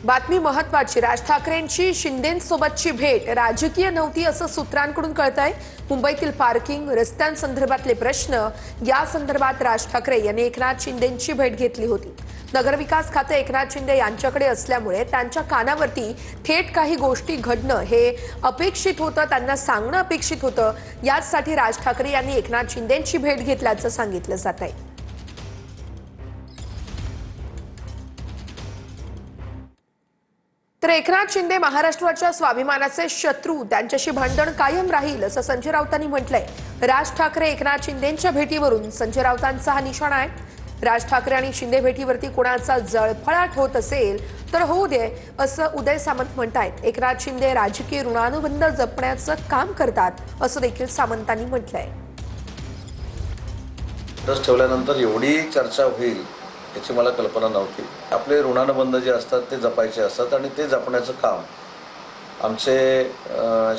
बातमी महत्वाची। राज ठाकरेंची शिंदेंसोबतची भेट राजकीय नव्हती असं सूत्रांकडून कळतंय। मुंबईतील पार्किंग, रस्त्यांसंदर्भातले प्रश्न या संदर्भात राज ठाकरे यांनी एकनाथ शिंदेंची भेट घेतली होती। नगरविकास खाते एकनाथ शिंदे यांच्याकडे असल्यामुळे त्यांच्या कानावरती थेट काही गोष्टी घडणं हे अपेक्षित होतं, त्यांना सांगणं अपेक्षित होतं। यासाठी राज ठाकरे यांनी एकनाथ शिंदेंची भेट घेतल्याचं सांगितलं जातंय। तर एकनाथ शिंदे महाराष्ट्राच्या स्वाभिमानाचे शत्रू, त्यांच्याशी भांडण कायम राहील असं संजय राऊतांनी म्हटलंय। राज ठाकरे एकनाथ शिंदेंच्या भेटीवरून संजय राऊतांचा हा निशाणा आहे। राज ठाकरे आणि शिंदे भेटीवरती कोणाचा जळफळाट होत असेल तर होऊ दे असं उदय सामंत म्हणतायत। एकनाथ शिंदे राजकीय ऋणानुबंध जपण्याचं काम करतात असं देखील सामंतांनी म्हटलंय। ठेवल्यानंतर एवढी चर्चा होईल याची मला कल्पना नव्हती। आपले ऋणानुबंध जे असतात ते जपायचे असतात आणि ते जपण्याचं काम आमचे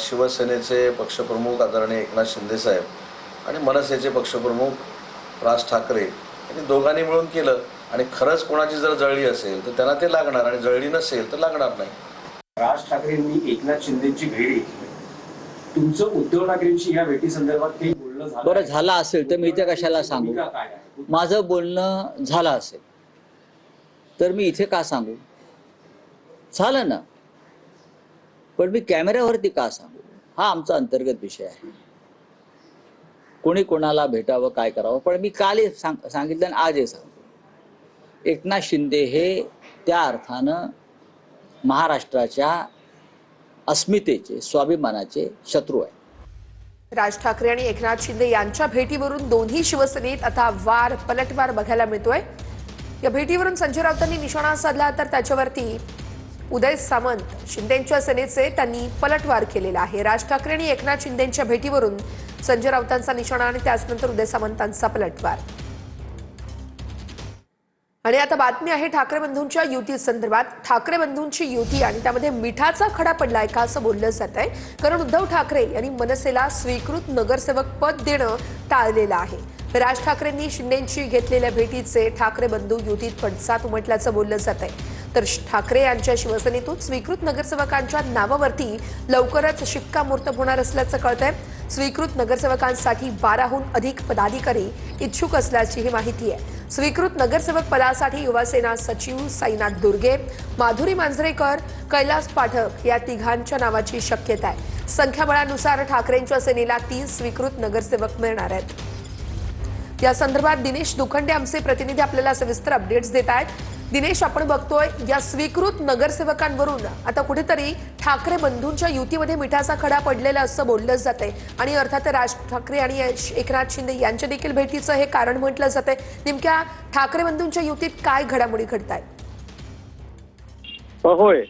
शिवसेनेचे पक्षप्रमुख आदरणीय एकनाथ शिंदे साहेब आणि मनसेचे पक्षप्रमुख राज ठाकरे यांनी दोघांनी मिळून केलं। आणि खरंच कोणाची जर जळली असेल तर त्यांना ते लागणार आणि जळली नसेल तर लागणार नाही। राज ठाकरेंनी एकनाथ शिंदेची भेट घेतली, तुमचं उद्धव ठाकरेंची या भेटी संदर्भात काही बोलणं झालं? बरं झालं असेल तर मी इथे कशाला सांगू? माझं बोलणं झालं असेल तर मी इथे का सांगू? झालं ना, पण मी कॅमेऱ्यावरती का सांगू? हा आमचा अंतर्गत विषय आहे। कोणी कोणाला भेटावं, काय करावं, पण मी काल सांगितलं आणि आज हे सांगतो, एकनाथ शिंदे हे त्या अर्थानं महाराष्ट्राच्या अस्मितेचे, स्वाभिमानाचे शत्रू आहे। राज ठाकरे आणि एकनाथ शिंदे यांच्या भेटीवरून दोन्ही शिवसेनेत आता वार पलटवार बघायला मिळतोय। या भेटीवरून संजय राऊतांनी निशाणा साधला तर त्याच्यावरती उदय सामंत शिंदेंच्या सेनेचे त्यांनी पलटवार केलेला आहे। राज ठाकरे आणि एकनाथ शिंदेंच्या भेटीवरून संजय राऊतांचा निशाणा आणि त्यानंतर उदय सामंतांचा पलटवार। आणि आता बातमी आहे ठाकरे बंधूंच्या युती संदर्भात। ठाकरे बंधूंची युती आणि त्यामध्ये मिठाचा खडा पडलाय का असं बोललं जात आहे, कारण उद्धव ठाकरे यांनी मनसेला स्वीकृत नगरसेवक पद देणं टाळलेलं आहे। राज ठाकरेंनी शिंदेंची घेतलेल्या भेटीचे ठाकरे बंधू युतीत पडसाद उमटल्याचं बोललं जात आहे। तर ठाकरे यांच्या शिवसेनेतून स्वीकृत नगरसेवकांच्या नावावरती लवकरच शिक्कामोर्तब होणार असल्याचं कळतंय। स्वीकृत नगरसेवकांसाठी 12हून अधिक पदाधिकारी इच्छुक असल्याची माहिती आहे। स्वीकृत नगरसेवक पदासाठी युवासेना सचिव साईनाथ दुर्गे, माधुरी मांजरेकर, कैलास पाठक या तिघांच्या नावाची शक्यता आहे। संख्याबळानुसार ठाकरेंच्या सेनेला 30 स्वीकृत नगरसेवक मिळणार आहेत। या संदर्भात दिनेश दुखंडे आमचे प्रतिनिधी आपल्याला सविस्तर अपडेट्स देत आहेत। दिनेश, आपण बघतोय या स्वीकृत नगरसेवकांवरून आता कुठेतरी ठाकरे बंधूंच्या युतीमध्ये मिठाचा खडा पडलेला असं बोललं जातंय आणि अर्थात राज ठाकरे आणि एकनाथ शिंदे यांच्या देखील भेटीचं हे कारण म्हटलं जातंय। नेमक्या ठाकरे बंधूंच्या युतीत काय घडामोडी घडतायत? होय,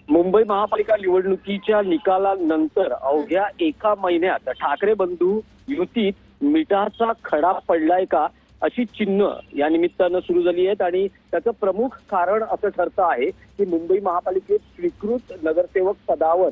मुंबई महापालिका निवडणुकीच्या निकालानंतर अवघ्या एका महिन्यात ठाकरे बंधू युतीत मिठाचा खडा पडलाय का अशी चिन्ह या निमित्तानं सुरू झाली आहेत। आणि त्याचं प्रमुख कारण असं ठरतं आहे की मुंबई महापालिकेत स्वीकृत नगरसेवक पदावर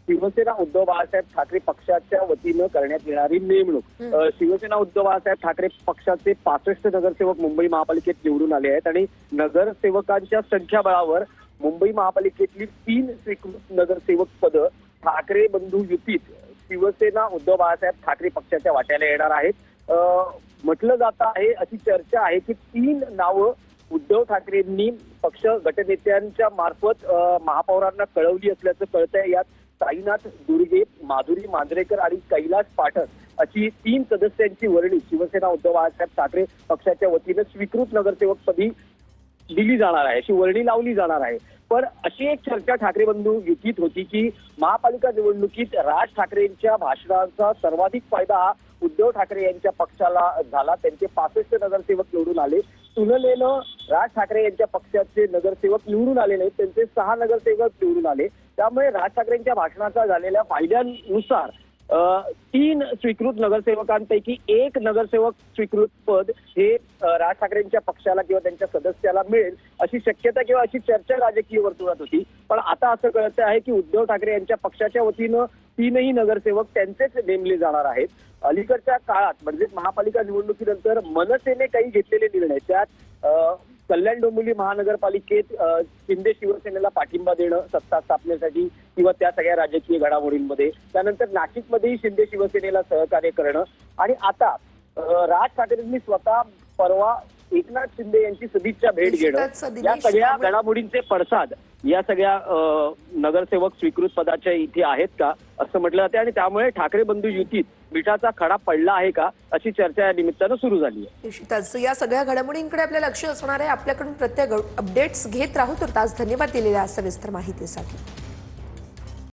शिवसेना उद्धव बाळासाहेब ठाकरे पक्षाच्या वतीनं करण्यात येणारी नेमणूक। शिवसेना उद्धव बाळासाहेब ठाकरे पक्षाचे 65 नगरसेवक मुंबई महापालिकेत निवडून आले आहेत आणि नगरसेवकांच्या संख्याबळावर मुंबई महापालिकेतली 3 स्वीकृत नगरसेवक पदं ठाकरे बंधू युतीत शिवसेना उद्धव बाळासाहेब ठाकरे पक्षाच्या वाट्याला येणार आहेत। म्हटलं जात आहे, अशी चर्चा आहे की 3 नावं उद्धव ठाकरेंनी पक्ष गटनेत्यांच्या मार्फत महापौरांना कळवली असल्याचं कळतंय। यात साईनाथ दुर्गे, माधुरी मांजरेकर आणि कैलास पाठक अशी 3 सदस्यांची वर्णी शिवसेना उद्धव बाळासाहेब ठाकरे पक्षाच्या वतीनं स्वीकृत नगरसेवक पदी दिली जाणार आहे, अशी वर्णी लावली जाणार आहे। पण अशी एक चर्चा ठाकरे बंधू युतीत होती की महापालिका निवडणुकीत राज ठाकरेंच्या भाषणाचा सर्वाधिक फायदा हा उद्धव ठाकरे यांच्या पक्षाला झाला। त्यांचे 65 नगरसेवक निवडून आले। तुलनेनं राज ठाकरे यांच्या पक्षाचे नगरसेवक निवडून आले नाहीत, त्यांचे 6 नगरसेवक निवडून आले। त्यामुळे राज ठाकरेंच्या भाषणाचा झालेल्या फायद्यानुसार 3 स्वीकृत नगरसेवकांपैकी 1 नगरसेवक स्वीकृत पद हे राज ठाकरेंच्या पक्षाला किंवा त्यांच्या सदस्याला मिळेल अशी शक्यता किंवा अशी चर्चा राजकीय वर्तुळात होती। पण आता असं कळतं आहे की उद्धव ठाकरे यांच्या पक्षाच्या वतीनं 3ही नगरसेवक त्यांचेच नेमले जाणार आहेत। अलीकडच्या काळात म्हणजे महापालिका निवडणुकीनंतर मनसेने काही घेतलेले निर्णय, त्यात कल्याण डोंबिवली महानगरपालिकेत शिंदे शिवसेनेला पाठिंबा देणं सत्ता स्थापनेसाठी किंवा त्या सगळ्या राजकीय घडामोडींमध्ये, त्यानंतर नाशिकमध्येही शिंदे शिवसेनेला सहकार्य करणं आणि आता राज ठाकरेंनी स्वतः परवा एकनाथ शिंदे यांची सदिच्छा भेट घेणं, या सगळ्या घडामोडींचे पडसाद या सगळ्या नगरसेवक स्वीकृत पदाच्या इथे आहेत का असं म्हटलं जाते आणि त्यामुळे ठाकरे बंधू युतीत मिठाचा खडा पडला आहे का अशी चर्चा या निमित्तानं सुरू झाली आहे. निश्चितच या सगळ्या घडामोडींकडे आपलं लक्ष असणार आहे. आपल्याकडून प्रत्येक अपडेट्स घेत राहू. तर आज धन्यवाद दिलेल्या सविस्तर माहितीसाठी.